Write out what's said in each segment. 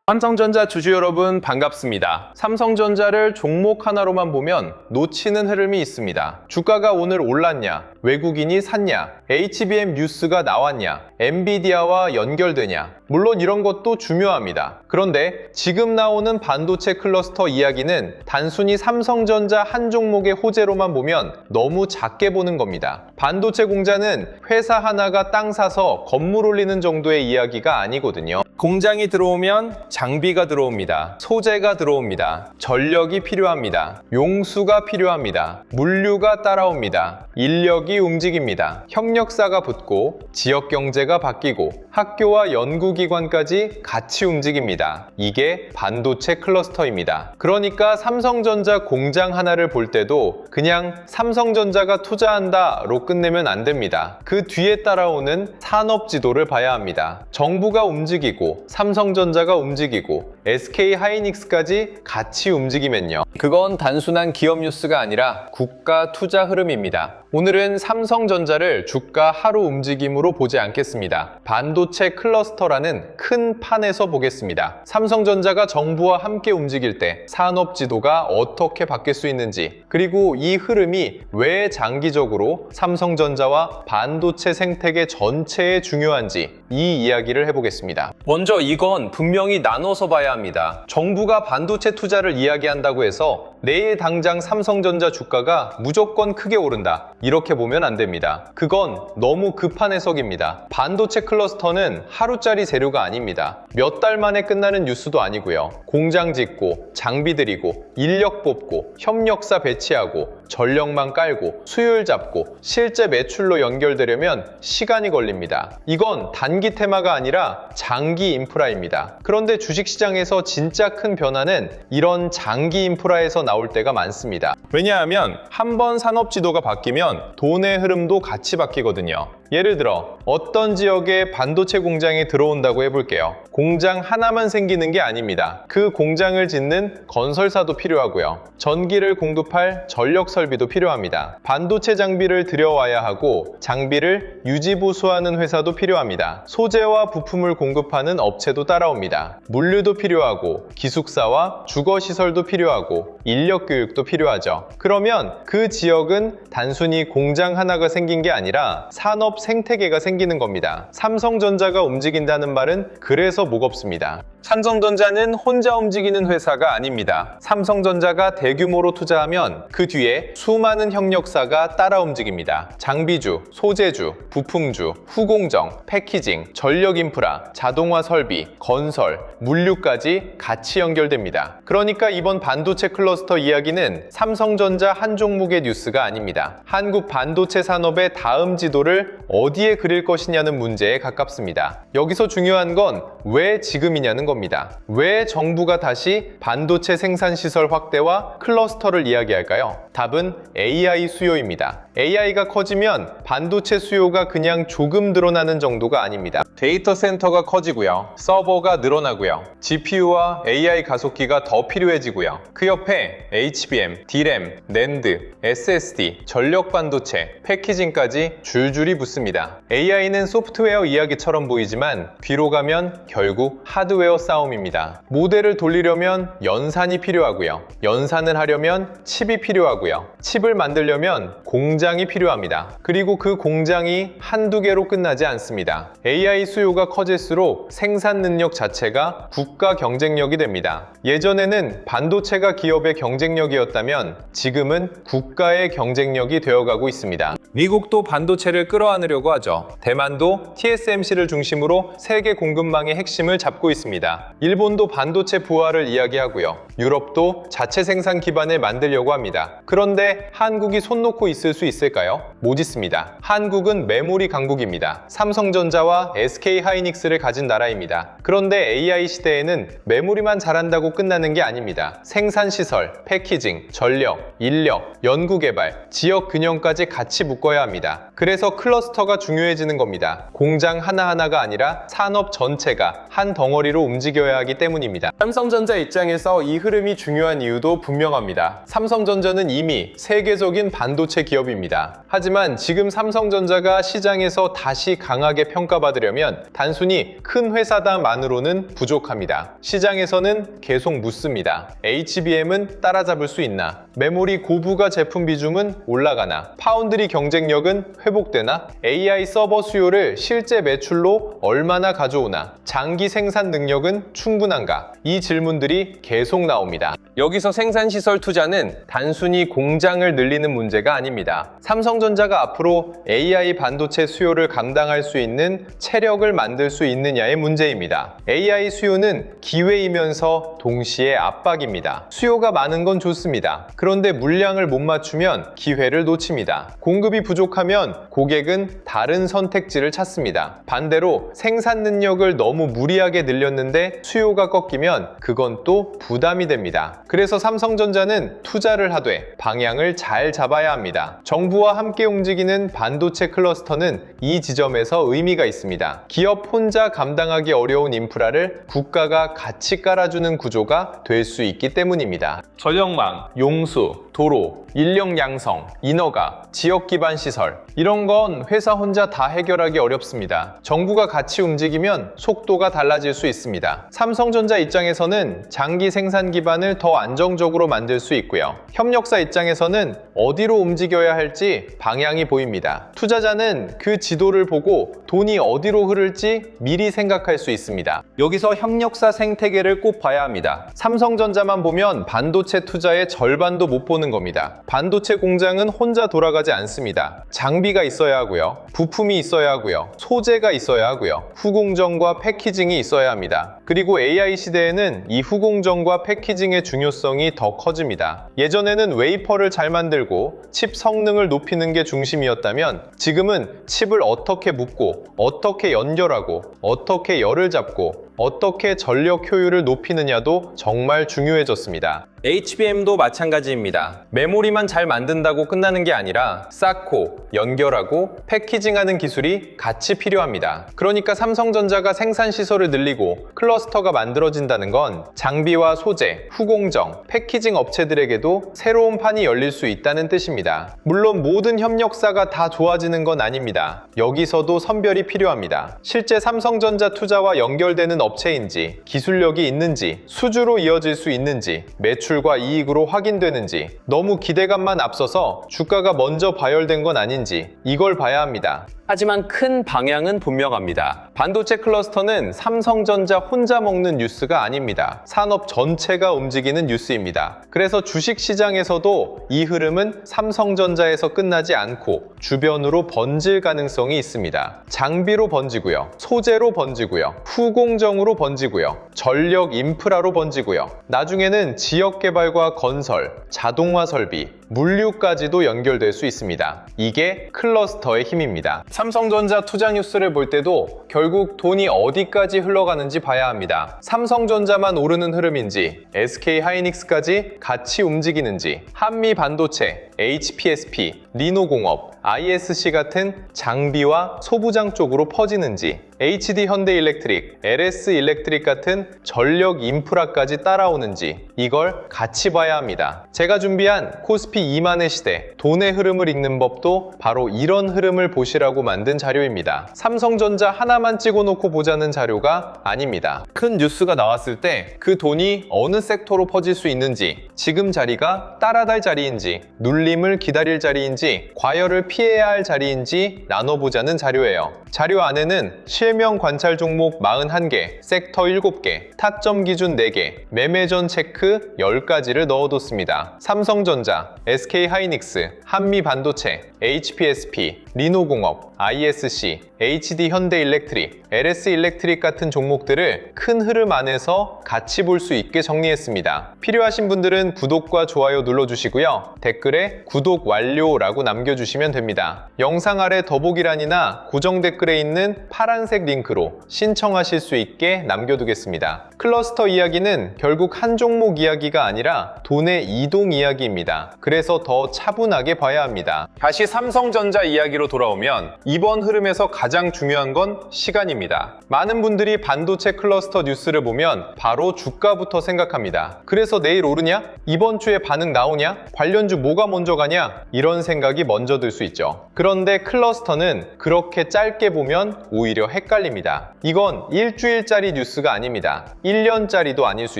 삼성전자 주주 여러분 반갑습니다. 삼성전자를 종목 하나로만 보면 놓치는 흐름이 있습니다. 주가가 오늘 올랐냐, 외국인이 샀냐, HBM 뉴스가 나왔냐, 엔비디아와 연결되냐, 물론 이런 것도 중요합니다. 그런데 지금 나오는 반도체 클러스터 이야기는 단순히 삼성전자 한 종목의 호재로만 보면 너무 작게 보는 겁니다. 반도체 공장은 회사 하나가 땅 사서 건물 올리는 정도의 이야기가 아니거든요. 공장이 들어오면 장비가 들어옵니다. 소재가 들어옵니다. 전력이 필요합니다. 용수가 필요합니다. 물류가 따라옵니다. 인력이 움직입니다. 협력사가 붙고 지역 경제가 바뀌고 학교와 연구기관까지 같이 움직입니다. 이게 반도체 클러스터입니다. 그러니까 삼성전자 공장 하나를 볼 때도 그냥 삼성전자가 투자한다로 끝내면 안 됩니다. 그 뒤에 따라오는 산업 지도를 봐야 합니다. 정부가 움직이고 삼성전자가 움직이고 SK하이닉스까지 같이 움직이면요. 그건 단순한 기업 뉴스가 아니라 국가 투자 흐름입니다. 오늘은 삼성전자를 주가 하루 움직임으로 보지 않겠습니다. 반도체 클러스터라는 큰 판에서 보겠습니다. 삼성전자가 정부와 함께 움직일 때 산업 지도가 어떻게 바뀔 수 있는지, 그리고 이 흐름이 왜 장기적으로 삼성전자와 반도체 생태계 전체에 중요한지 이 이야기를 해보겠습니다. 먼저 이건 분명히 나눠서 봐야 합니다. 정부가 반도체 투자를 이야기한다고 해서 내일 당장 삼성전자 주가가 무조건 크게 오른다, 이렇게 보면 안 됩니다. 그건 너무 급한 해석입니다. 반도체 클러스터는 하루짜리 재료가 아닙니다. 몇 달 만에 끝나는 뉴스도 아니고요. 공장 짓고 장비 들이고 인력 뽑고 협력사 배치하고 전력망 깔고 수율 잡고 실제 매출로 연결되려면 시간이 걸립니다. 이건 단기 테마가 아니라 장기 인프라입니다. 그런데 주식시장에서 진짜 큰 변화는 이런 장기 인프라에서 나올 때가 많습니다. 왜냐하면 한번 산업 지도가 바뀌면 돈의 흐름도 같이 바뀌거든요. 예를 들어 어떤 지역에 반도체 공장이 들어온다고 해볼게요. 공장 하나만 생기는 게 아닙니다. 그 공장을 짓는 건설사도 필요하고요. 전기를 공급할 전력 설비도 필요합니다. 반도체 장비를 들여와야 하고 장비를 유지보수하는 회사도 필요합니다. 소재와 부품을 공급하는 업체도 따라옵니다. 물류도 필요하고 기숙사와 주거시설도 필요하고 인력 교육도 필요하죠. 그러면 그 지역은 단순히 공장 하나가 생긴 게 아니라 산업 생태계가 생기는 겁니다. 삼성전자가 움직인다는 말은 그래서 무겁습니다. 삼성전자는 혼자 움직이는 회사가 아닙니다. 삼성전자가 대규모로 투자하면 그 뒤에 수많은 협력사가 따라 움직입니다. 장비주, 소재주, 부품주, 후공정, 패키징, 전력 인프라, 자동화 설비, 건설, 물류까지 같이 연결됩니다. 그러니까 이번 반도체 클러스터 이야기는 삼성전자 한 종목의 뉴스가 아닙니다. 한국 반도체 산업의 다음 지도를 어디에 그릴 것이냐는 문제에 가깝습니다. 여기서 중요한 건 왜 지금이냐는 겁니다. 왜 정부가 다시 반도체 생산시설 확대와 클러스터를 이야기할까요? 답은 AI 수요입니다. AI가 커지면 반도체 수요가 그냥 조금 늘어나는 정도가 아닙니다. 데이터 센터가 커지고요. 서버가 늘어나고요. GPU와 AI 가속기가 더 필요해지고요. 그 옆에 HBM, DRAM, NAND, SSD, 전력 반도체, 패키징까지 줄줄이 붙습니다. AI는 소프트웨어 이야기처럼 보이지만 뒤로 가면 결국 하드웨어 싸움입니다. 모델을 돌리려면 연산이 필요하고요. 연산을 하려면 칩이 필요하고요. 칩을 만들려면 공장이 필요합니다. 그리고 그 공장이 한두 개로 끝나지 않습니다. AI 수요가 커질수록 생산 능력 자체가 국가 경쟁력이 됩니다. 예전에는 반도체가 기업의 경쟁력이었다면 지금은 국가의 경쟁력이 되어가고 있습니다. 미국도 반도체를 끌어안으려고 하죠. 대만도 TSMC를 중심으로 세계 공급망의 핵심을 잡고 있습니다. 일본도 반도체 부활을 이야기하고요. 유럽도 자체 생산 기반을 만들려고 합니다. 그런데 한국이 손 놓고 있을 수 있을까요? 못 있습니다. 한국은 메모리 강국입니다. 삼성전자와 SK하이닉스를 가진 나라입니다. 그런데 AI 시대에는 메모리만 잘한다고 끝나는 게 아닙니다. 생산시설, 패키징, 전력, 인력, 연구개발, 지역 균형까지 같이 묶어야 합니다. 그래서 클러스터가 중요해지는 겁니다. 공장 하나하나가 아니라 산업 전체가 한 덩어리로 움직여야 하기 때문입니다. 삼성전자 입장에서 이 흐름이 중요한 이유도 분명합니다. 삼성전자는 이미 이미 세계적인 반도체 기업입니다. 하지만 지금 삼성전자가 시장에서 다시 강하게 평가받으려면 단순히 큰 회사다만으로는 부족합니다. 시장에서는 계속 묻습니다. HBM은 따라잡을 수 있나? 메모리 고부가 제품 비중은 올라가나? 파운드리 경쟁력은 회복되나? AI 서버 수요를 실제 매출로 얼마나 가져오나? 장기 생산 능력은 충분한가? 이 질문들이 계속 나옵니다. 여기서 생산시설 투자는 단순히 공장을 늘리는 문제가 아닙니다. 삼성전자가 앞으로 AI 반도체 수요를 감당할 수 있는 체력을 만들 수 있느냐의 문제입니다. AI 수요는 기회이면서 동시에 압박입니다. 수요가 많은 건 좋습니다. 그런데 물량을 못 맞추면 기회를 놓칩니다. 공급이 부족하면 고객은 다른 선택지를 찾습니다. 반대로 생산 능력을 너무 무리하게 늘렸는데 수요가 꺾이면 그건 또 부담이 됩니다. 그래서 삼성전자는 투자를 하되 방향을 잘 잡아야 합니다. 정부와 함께 움직이는 반도체 클러스터는 이 지점에서 의미가 있습니다. 기업 혼자 감당하기 어려운 인프라를 국가가 같이 깔아주는 구조가 될 수 있기 때문입니다. 전력망, 용수, 도로, 인력 양성, 인허가, 지역 기반 시설 이런 건 회사 혼자 다 해결하기 어렵습니다. 정부가 같이 움직이면 속도가 달라질 수 있습니다. 삼성전자 입장에서는 장기 생산 기반을 더 안정적으로 만들 수 있고요. 협력사 입장에서는 어디로 움직여야 할지 방향이 보입니다. 투자자는 그 지도를 보고 돈이 어디로 흐를지 미리 생각할 수 있습니다. 여기서 협력사 생태계를 꼭 봐야 합니다. 삼성전자만 보면 반도체 투자의 절반도 못 보는 겁니다. 반도체 공장은 혼자 돌아가지 않습니다. 장비가 있어야 하고요. 부품이 있어야 하고요. 소재가 있어야 하고요. 후공정과 패키징이 있어야 합니다. 그리고 AI 시대에는 이 후공정과 패키징의 중요성이 더 커집니다. 예전에는 웨이퍼를 잘 만들고 칩 성능을 높이는 게 중심이었다면 지금은 칩을 어떻게 묶고 어떻게 연결하고 어떻게 열을 잡고 어떻게 전력 효율을 높이느냐도 정말 중요해졌습니다. HBM도 마찬가지입니다. 메모리만 잘 만든다고 끝나는 게 아니라 쌓고, 연결하고, 패키징하는 기술이 같이 필요합니다. 그러니까 삼성전자가 생산 시설을 늘리고 클러스터가 만들어진다는 건 장비와 소재, 후공정, 패키징 업체들에게도 새로운 판이 열릴 수 있다는 뜻입니다. 물론 모든 협력사가 다 좋아지는 건 아닙니다. 여기서도 선별이 필요합니다. 실제 삼성전자 투자와 연결되는 업체인지, 기술력이 있는지, 수주로 이어질 수 있는지, 매출과 이익으로 확인되는지, 너무 기대감만 앞서서 주가가 먼저 과열된 건 아닌지 이걸 봐야 합니다. 하지만 큰 방향은 분명합니다. 반도체 클러스터는 삼성전자 혼자 먹는 뉴스가 아닙니다. 산업 전체가 움직이는 뉴스입니다. 그래서 주식시장에서도 이 흐름은 삼성전자에서 끝나지 않고 주변으로 번질 가능성이 있습니다. 장비로 번지고요. 소재로 번지고요. 후공정으로 번지고요. 전력 인프라로 번지고요. 나중에는 지역개발과 건설, 자동화 설비, 물류까지도 연결될 수 있습니다. 이게 클러스터의 힘입니다. 삼성전자 투자 뉴스를 볼 때도 결국 돈이 어디까지 흘러가는지 봐야 합니다. 삼성전자만 오르는 흐름인지 SK하이닉스까지 같이 움직이는지 한미 반도체, HPSP, 리노공업, ISC 같은 장비와 소부장 쪽으로 퍼지는지 HD 현대일렉트릭, LS일렉트릭 같은 전력 인프라까지 따라오는지 이걸 같이 봐야 합니다. 제가 준비한 코스피 2만의 시대, 돈의 흐름을 읽는 법도 바로 이런 흐름을 보시라고 만든 자료입니다. 삼성전자 하나만 찍어놓고 보자는 자료가 아닙니다. 큰 뉴스가 나왔을 때 그 돈이 어느 섹터로 퍼질 수 있는지, 지금 자리가 따라달 자리인지, 눌림을 기다릴 자리인지, 과열을 피해야 할 자리인지 나눠보자는 자료예요. 자료 안에는 실명 관찰 종목 41개, 섹터 7개, 타점 기준 4개, 매매 전 체크 10가지를 넣어뒀습니다. 삼성전자, SK하이닉스, 한미반도체, HPSP, 리노공업, ISC, HD 현대일렉트릭, LS일렉트릭 같은 종목들을 큰 흐름 안에서 같이 볼 수 있게 정리했습니다. 필요하신 분들은 구독과 좋아요 눌러주시고요. 댓글에 구독 완료라고 남겨주시면 됩니다. 영상 아래 더보기란이나 고정 댓글에 있는 파란색 링크로 신청하실 수 있게 남겨두겠습니다. 클러스터 이야기는 결국 한 종목 이야기가 아니라 돈의 이동 이야기입니다. 그래서 그래서 더 차분하게 봐야 합니다. 다시 삼성전자 이야기로 돌아오면 이번 흐름에서 가장 중요한 건 시간입니다. 많은 분들이 반도체 클러스터 뉴스를 보면 바로 주가부터 생각합니다. 그래서 내일 오르냐? 이번 주에 반응 나오냐? 관련주 뭐가 먼저 가냐? 이런 생각이 먼저 들 수 있죠. 그런데 클러스터는 그렇게 짧게 보면 오히려 헷갈립니다. 이건 일주일짜리 뉴스가 아닙니다. 1년짜리도 아닐 수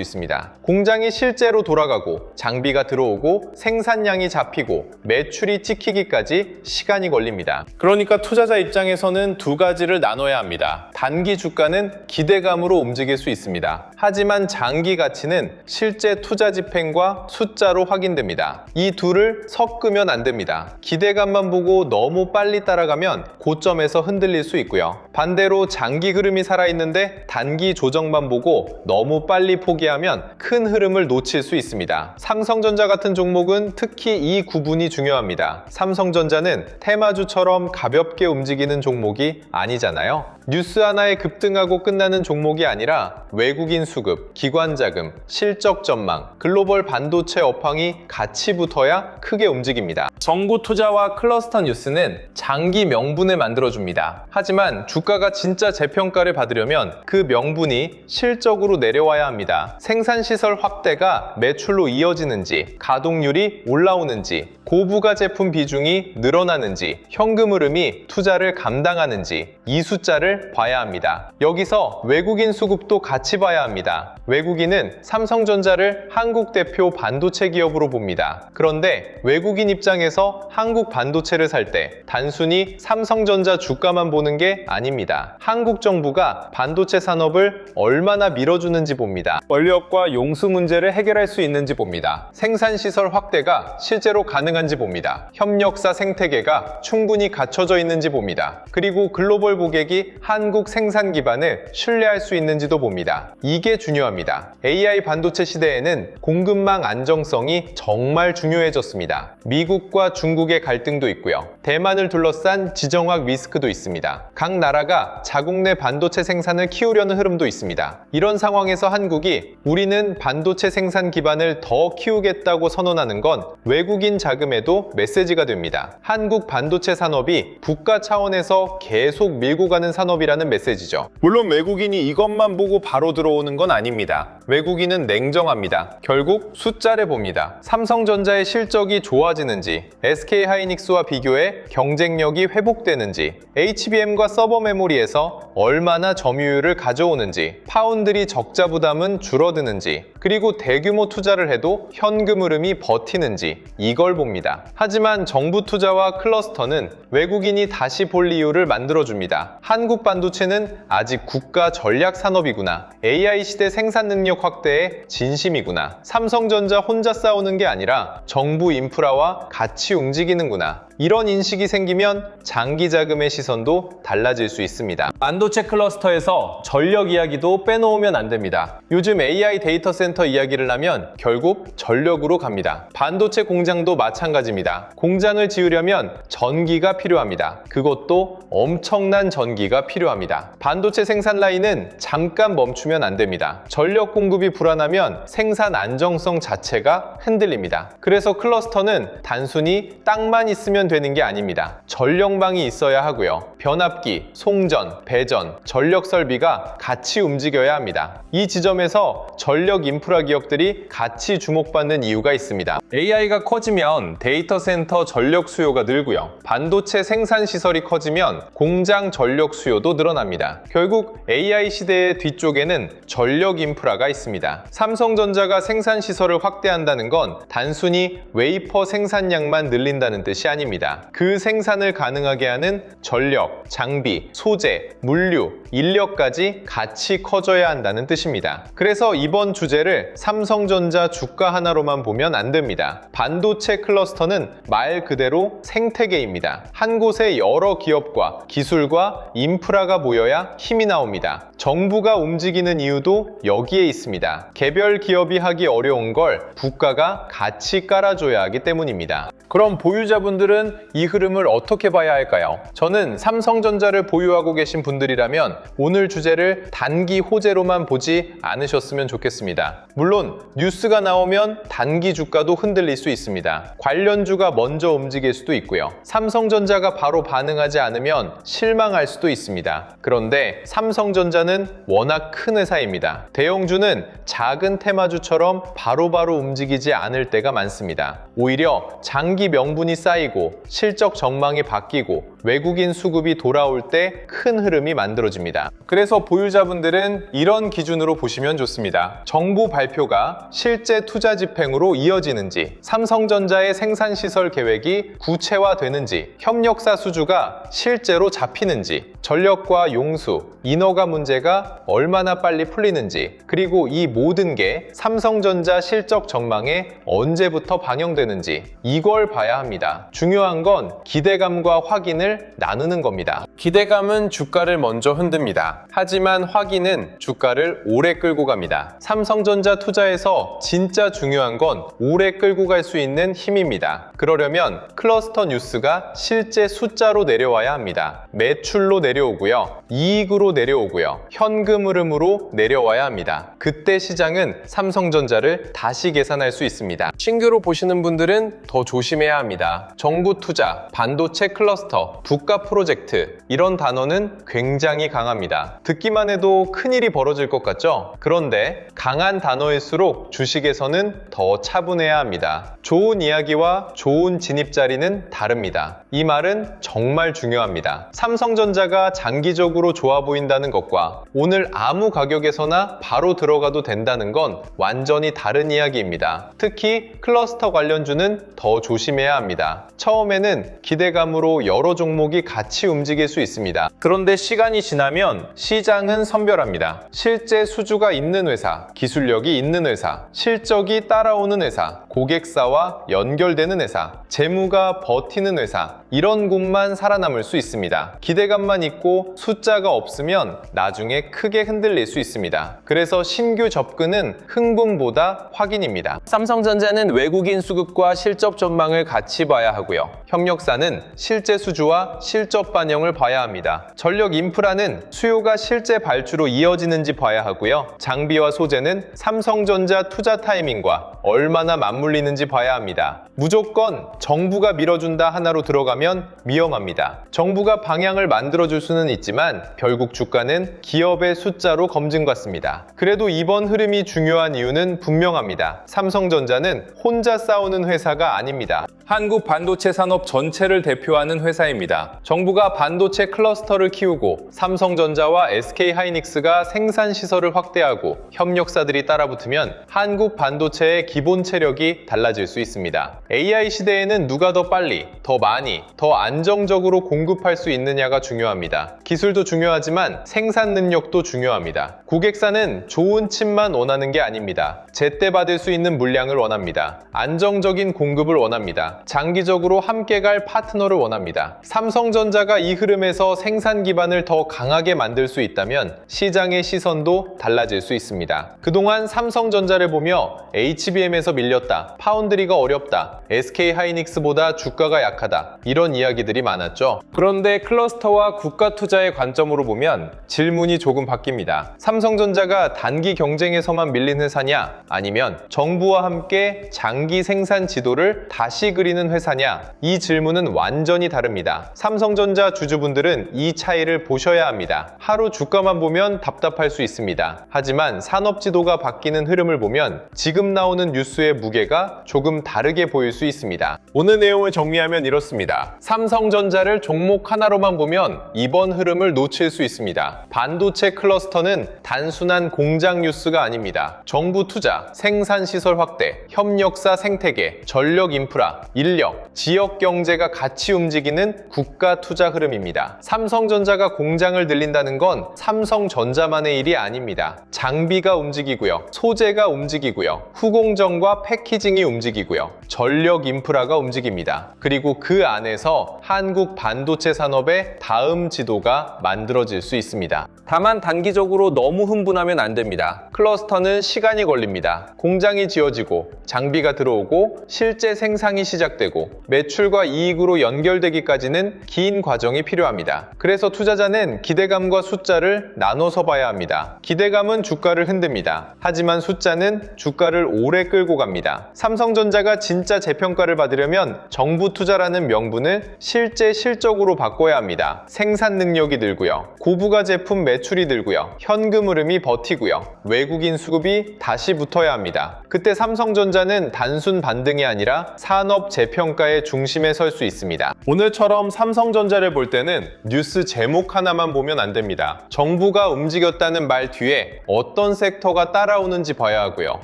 있습니다. 공장이 실제로 돌아가고 장비가 들어오고 생산량이 잡히고 매출이 찍히기까지 시간이 걸립니다. 그러니까 투자자 입장에서는 두 가지를 나눠야 합니다. 단기 주가는 기대감으로 움직일 수 있습니다. 하지만 장기 가치는 실제 투자 집행과 숫자로 확인됩니다. 이 둘을 섞으면 안 됩니다. 기대감만 보고 너무 빨리 따라가면 고점에서 흔들릴 수 있고요. 반대로 장기 흐름이 살아있는데 단기 조정만 보고 너무 빨리 포기하면 큰 흐름을 놓칠 수 있습니다. 삼성전자 같은 종목은 특히 이 구분이 중요합니다. 삼성전자는 테마주처럼 가볍게 움직이는 종목이 아니잖아요. 뉴스 하나에 급등하고 끝나는 종목이 아니라 외국인 수급, 기관 자금, 실적 전망, 글로벌 반도체 업황이 같이 붙어야 크게 움직입니다. 정부 투자와 클러스터 뉴스는 장기 명분을 만들어줍니다. 하지만 주가가 진짜 재평가를 받으려면 그 명분이 실적으로 내려와야 합니다. 생산시설 확대가 매출로 이어지는지, 가동률이 올라오는지, 고부가 제품 비중이 늘어나는지, 현금 흐름이 투자를 감당하는지 이 숫자를 봐야 합니다. 여기서 외국인 수급도 같이 봐야 합니다. 외국인은 삼성전자를 한국 대표 반도체 기업으로 봅니다. 그런데 외국인 입장에서 한국 반도체를 살 때 단순히 삼성전자 주가만 보는 게 아닙니다. 한국 정부가 반도체 산업을 얼마나 밀어주는지 봅니다. 원료과 용수 문제를 해결할 수 있는지 봅니다. 생산시설 확대가 실제로 가능한지 봅니다. 협력사 생태계가 충분히 갖춰져 있는지 봅니다. 그리고 글로벌 고객이 한국 생산 기반을 신뢰할 수 있는지도 봅니다. 이게 중요합니다. AI 반도체 시대에는 공급망 안정성이 정말 중요해졌습니다. 미국과 중국의 갈등도 있고요. 대만을 둘러싼 지정학 리스크도 있습니다. 각 나라가 자국 내 반도체 생산을 키우려는 흐름도 있습니다. 이런 상황에서 한국이 우리는 반도체 생산 기반을 더 키우겠다고 선언하는 건 외국인 자금에도 메시지가 됩니다. 한국 반도체 산업이 국가 차원에서 계속 밀고 가는 산업이라는 메시지죠. 물론 외국인이 이것만 보고 바로 들어오는 건 아닙니다. 외국인은 냉정합니다. 결국 숫자를 봅니다. 삼성전자의 실적이 좋아지는지, SK하이닉스와 비교해 경쟁력이 회복되는지, HBM과 서버 메모리에서 얼마나 점유율을 가져오는지, 파운드리 적자 부담은 줄어드는지, 그리고 대규모 투자를 해도 현금 흐름이 버티는지 이걸 봅니다. 하지만 정부 투자와 클러스터는 외국인이 다시 볼 이유를 만들어줍니다. 한국 반도체는 아직 국가 전략 산업이구나. AI 시대 생산 능력 확대에 진심이구나. 삼성전자 혼자 싸우는 게 아니라 정부 인프라와 같이 움직이는구나. 이런 인식이 생기면 장기 자금의 시선도 달라질 수 있습니다. 반도체 클러스터에서 전력 이야기도 빼놓으면 안 됩니다. 요즘 AI 데이터 센터 이야기를 하면 결국 전력으로 갑니다. 반도체 공장도 마찬가지입니다. 공장을 지으려면 전기가 필요합니다. 그것도 엄청난 전기가 필요합니다. 반도체 생산 라인은 잠깐 멈추면 안 됩니다. 전력 공급이 불안하면 생산 안정성 자체가 흔들립니다. 그래서 클러스터는 단순히 땅만 있으면 되는 게 아닙니다. 전력망이 있어야 하고요. 변압기, 송전, 배전, 전력 설비가 같이 움직여야 합니다. 이 지점에서 전력 인프라 기업들이 같이 주목받는 이유가 있습니다. AI가 커지면 데이터 센터 전력 수요가 늘고요. 반도체 생산 시설이 커지면 공장 전력 수요도 늘어납니다. 결국 AI 시대의 뒤쪽에는 전력 인프라가 있습니다. 삼성전자가 생산 시설을 확대한다는 건 단순히 웨이퍼 생산량만 늘린다는 뜻이 아닙니다. 그 생산을 가능하게 하는 전력, 장비, 소재, 물류, 인력까지 같이 커져야 한다는 뜻입니다. 그래서 이번 주제를 삼성전자 주가 하나로만 보면 안 됩니다. 반도체 클러스터는 말 그대로 생태계입니다. 한 곳에 여러 기업과 기술과 인프라가 모여야 힘이 나옵니다. 정부가 움직이는 이유도 여기에 있습니다. 개별 기업이 하기 어려운 걸 국가가 같이 깔아줘야 하기 때문입니다. 그럼 보유자분들은 그렇다면 이 흐름을 어떻게 봐야 할까요? 저는 삼성전자를 보유하고 계신 분들이라면 오늘 주제를 단기 호재로만 보지 않으셨으면 좋겠습니다. 물론 뉴스가 나오면 단기 주가도 흔들릴 수 있습니다. 관련주가 먼저 움직일 수도 있고요. 삼성전자가 바로 반응하지 않으면 실망할 수도 있습니다. 그런데 삼성전자는 워낙 큰 회사입니다. 대형주는 작은 테마주처럼 바로바로 움직이지 않을 때가 많습니다. 오히려 장기 명분이 쌓이고 실적 전망이 바뀌고 외국인 수급이 돌아올 때 큰 흐름이 만들어집니다. 그래서 보유자분들은 이런 기준으로 보시면 좋습니다. 정부 발표가 실제 투자 집행으로 이어지는지, 삼성전자의 생산시설 계획이 구체화되는지, 협력사 수주가 실제로 잡히는지, 전력과 용수, 인허가 문제가 얼마나 빨리 풀리는지, 그리고 이 모든 게 삼성전자 실적 전망에 언제부터 반영되는지, 이걸 봐야 합니다. 중요한 건 기대감과 확인을 나누는 겁니다. 기대감은 주가를 먼저 흔듭니다. 하지만 확인은 주가를 오래 끌고 갑니다. 삼성전자 투자에서 진짜 중요한 건 오래 끌고 갈 수 있는 힘입니다. 그러려면 클러스터 뉴스가 실제 숫자로 내려와야 합니다. 매출로 내려오고요. 이익으로 내려오고요. 현금 흐름으로 내려와야 합니다. 그때 시장은 삼성전자를 다시 계산할 수 있습니다. 신규로 보시는 분들은 더 조심해야 합니다. 정부 투자, 반도체 클러스터, 국가 프로젝트, 이런 단어는 굉장히 강합니다. 듣기만 해도 큰일이 벌어질 것 같죠? 그런데 강한 단어일수록 주식에서는 더 차분해야 합니다. 좋은 이야기와 좋은 진입 자리는 다릅니다. 이 말은 정말 중요합니다. 삼성전자가 장기적으로 좋아 보인다는 것과 오늘 아무 가격에서나 바로 들어가도 된다는 건 완전히 다른 이야기입니다. 특히 클러스터 관련주는 더 조심해야 합니다. 처음에는 기대감으로 여러 종목이 같이 움직일 수 있습니다. 그런데 시간이 지나면 시장은 선별합니다. 실제 수주가 있는 회사, 기술력이 있는 회사, 실적이 따라오는 회사, 고객사와 연결되는 회사, 재무가 버티는 회사, 이런 곳만 살아남을 수 있습니다. 기대감만 있고 숫자가 없으면 나중에 크게 흔들릴 수 있습니다. 그래서 신규 접근은 흥분보다 확인입니다. 삼성전자는 외국인 수급과 실적 전망을 같이 봐야 하고요. 협력사는 실제 수주와 실적 반영을 봐야 합니다. 전력 인프라는 수요가 실제 발주로 이어지는지 봐야 하고요. 장비와 소재는 삼성전자 투자 타이밍과 얼마나 맞물리는지 봐야 합니다. 무조건 정부가 밀어준다 하나로 들어가면 위험합니다. 정부가 방향을 만들어줄 수는 있지만 결국 주가는 기업의 숫자로 검증받습니다. 그래도 이번 흐름이 중요한 이유는 분명합니다. 삼성전자는 혼자 싸우는 회사가 아닙니다. 한국 반도체 산업 전체를 대표하는 회사입니다. 정부가 반도체 클러스터를 키우고 삼성전자와 SK하이닉스가 생산 시설을 확대하고 협력사들이 따라붙으면 한국 반도체의 기본 체력이 달라질 수 있습니다. AI 시대에는 누가 더 빨리, 더 많이, 더 안정적으로 공급할 수 있느냐가 중요합니다. 기술도 중요하지만 생산 능력도 중요합니다. 고객사는 좋은 칩만 원하는 게 아닙니다. 제때 받을 수 있는 물량을 원합니다. 안정적인 공급을 원합니다. 장기적으로 함께 갈 파트너를 원합니다. 삼성전자가 이 흐름에서 생산 기반을 더 강하게 만들 수 있다면 시장의 시선도 달라질 수 있습니다. 그동안 삼성전자를 보며 HBM에서 밀렸다, 파운드리가 어렵다, SK하이닉스보다 주가가 약하다, 이런 이야기들이 많았죠. 그런데 클러스터와 국가 투자의 관점으로 보면 질문이 조금 바뀝니다. 삼성전자가 단기 경쟁에서만 밀린 회사냐, 아니면 정부와 함께 장기 생산 지도를 다시 그리는 회사냐, 이 질문은 완전히 다릅니다. 삼성전자 주주분들은 이 차이를 보셔야 합니다. 하루 주가만 보면 답답할 수 있습니다. 하지만 산업 지도가 바뀌는 흐름을 보면 지금 나오는 뉴스의 무게가 조금 다르게 보일 수 있습니다. 오늘 내용을 정리하면 이렇습니다. 삼성전자를 종목 하나로만 보면 이번 흐름을 놓칠 수 있습니다. 반도체 클러스터는 단순한 공장 뉴스가 아닙니다. 정부 투자, 생산시설 확대, 협력사 생태계, 전력 인프라, 인력, 지역 경제가 같이 움직이는 국가 투자 흐름입니다. 삼성전자가 공장을 늘린다는 건 삼성전자만의 일이 아닙니다. 장비가 움직이고요. 소재가 움직이고요. 후공정과 패키징이 움직이고요. 전력 인프라가 움직입니다. 그리고 그 안에서 한국 반도체 산업의 다음 지도가 만들어질 수 있습니다. 다만 단기적으로 너무 흥분하면 안 됩니다. 클러스터는 시간이 걸립니다. 공장이 지어지고 장비가 들어오고 실제 생산이 시작되고 매출과 이익으로 연결되기까지는 긴 과정이 필요합니다. 그래서 투자자는 기대감과 숫자를 나눠서 봐야 합니다. 기대감은 주가를 흔듭니다. 하지만 숫자는 주가를 오래 끌고 갑니다. 삼성전자가 진짜 재평가를 받으려면 정부 투자라는 명분을 실제 실적으로 바꿔야 합니다. 생산 능력이 늘고요. 고부가 제품 매출이 늘고요. 현금 흐름이 버티고요. 외국인 수급이 다시 붙어야 합니다. 그때 삼성전자는 단순 반등이 아니라 산업 재평가의 중심에 설 수 있습니다. 오늘처럼 삼성전자를 볼 때는 뉴스 제목 하나만 보면 안 됩니다. 정부가 움직였다는 말 뒤에 어떤 섹터가 따라오는지 봐야 하고요.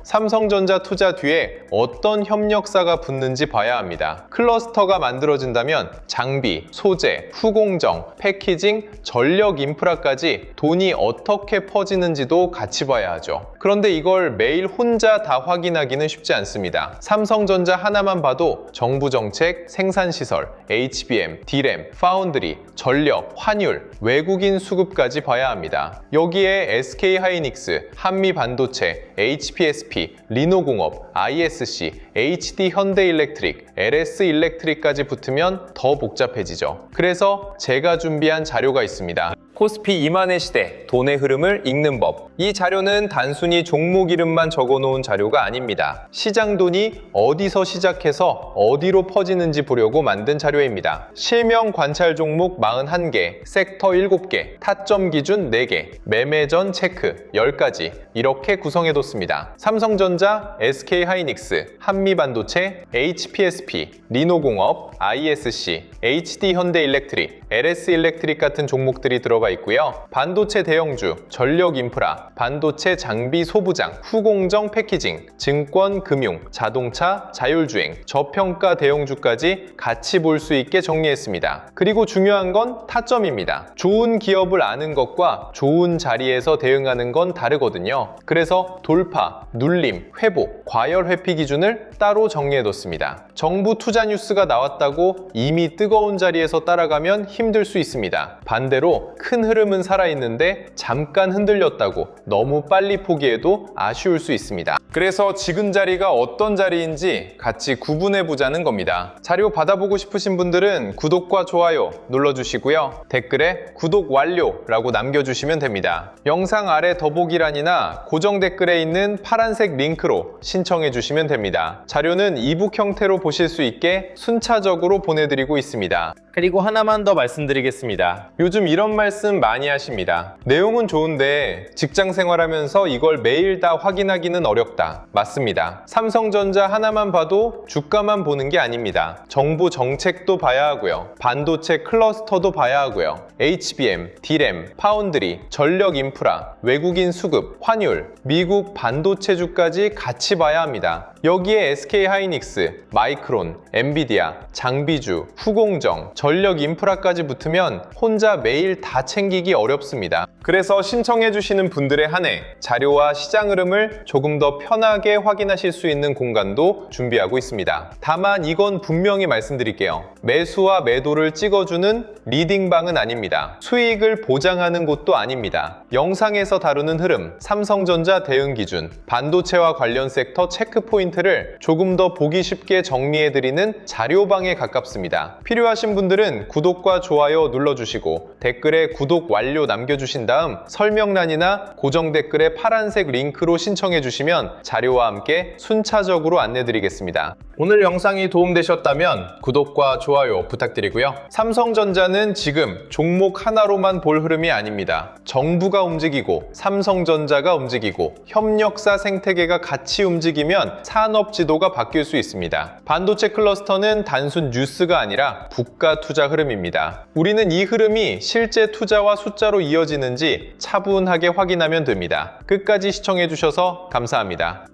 삼성전자 투자 뒤에 어떤 협력사가 붙는지 봐야 합니다. 클러스터가 만들어진다면 장비, 소재, 후공정, 패키징, 전력 인프라까지 돈이 어떻게 퍼지는지도 같이 봐야 하죠. 그런데 이걸 매일 혼자 다 확인하기는 쉽지 않습니다. 삼성전자 하나만 봐도 정부 정책, 생산시설, HBM, D램, 파운드리, 전력, 환율, 외국인 수급까지 봐야 합니다. 여기에 SK하이닉스, 한미반도체, HPSP, 리노공업, ISC, HD현대일렉트릭, LS일렉트릭까지 붙으면 더 복잡해지죠. 그래서 제가 준비한 자료가 있습니다. 코스피 2만의 시대, 돈의 흐름을 읽는 법. 이 자료는 단순히 종목 이름만 적어놓은 자료가 아닙니다. 시장 돈이 어디서 시작해서 어디로 퍼지는지 보려고 만든 자료입니다. 실명 관찰 종목 41개, 섹터 7개, 타점 기준 4개, 매매 전 체크 10가지 이렇게 구성해뒀습니다. 삼성전자, SK하이닉스, 한미반도체, HPSP, 리노공업, ISC, HD현대일렉트릭, LS일렉트릭 같은 종목들이 들어가 있고요. 반도체 대형주, 전력 인프라, 반도체 장비 소부장, 후공정 패키징, 증권, 금융, 자동차, 자율주행, 저평가 대형주까지 같이 볼 수 있게 정리했습니다. 그리고 중요한 건 타점입니다. 좋은 기업을 아는 것과 좋은 자리에서 대응하는 건 다르거든요. 그래서 돌파, 눌림, 회복, 과열 회피 기준을 따로 정리해뒀습니다. 정부 투자 뉴스가 나왔다고 이미 뜨거운 자리에서 따라가면 힘들 수 있습니다. 반대로 큰 흐름은 살아있는데 잠깐 흔들렸다고 너무 빨리 포기해도 아쉬울 수 있습니다. 그래서 지금 자리가 어떤 자리인지 같이 구분해보자는 겁니다. 자료 받아보고 싶으신 분들은 구독과 좋아요 눌러주시고요. 댓글에 구독 완료라고 남겨주시면 됩니다. 영상 아래 더보기란이나 고정 댓글에 있는 파란색 링크로 신청해주시면 됩니다. 자료는 이북 형태로 보실 수 있게 순차적으로 보내드리고 있습니다. 그리고 하나만 더 말씀드리겠습니다. 요즘 이런 말씀 많이 하십니다. 내용은 좋은데 직장 생활하면서 이걸 매일 다 확인하기는 어렵다. 맞습니다. 삼성전자 하나만 봐도 주가만 보는 게 아닙니다. 정부 정책도 봐야 하고요. 반도체 클러스터도 봐야 하고요. HBM, D램, 파운드리, 전력 인프라, 외국인 수급, 환율, 미국 반도체주까지 같이 봐야 합니다. 여기에 SK하이닉스, 마이크론, 엔비디아, 장비주, 후공정, 전력 인프라까지 붙으면 혼자 매일 다 챙기기 어렵습니다. 그래서 신청해주시는 분들에 한해 자료와 시장 흐름을 조금 더 편하게 확인하실 수 있는 공간도 준비하고 있습니다. 다만 이건 분명히 말씀드릴게요. 매수와 매도를 찍어주는 리딩방은 아닙니다. 수익을 보장하는 곳도 아닙니다. 영상에서 다루는 흐름, 삼성전자 대응 기준, 반도체와 관련 섹터 체크 포인트를 조금 더 보기 쉽게 정리해드리는 자료방에 가깝습니다. 필요하신 분들은 구독과 좋아요 눌러주시고 댓글에 구독 완료 남겨주신 다음 설명란이나 고정 댓글에 파란색 링크로 신청해주시면 자료와 함께 순차적으로 안내드리겠습니다. 오늘 영상이 도움되셨다면 구독과 좋아요 부탁드리고요. 삼성전자는 지금 종목 하나로만 볼 흐름이 아닙니다. 정부가 움직이고 삼성전자가 움직이고 협력사 생태계가 같이 움직이면 산업 지도가 바뀔 수 있습니다. 반도체 클러스터는 단순 뉴스가 아니라 국가 투자 흐름입니다. 우리는 이 흐름이 실제 투자와 숫자로 이어지는지 차분하게 확인하면 됩니다. 끝까지 시청해주셔서 감사합니다.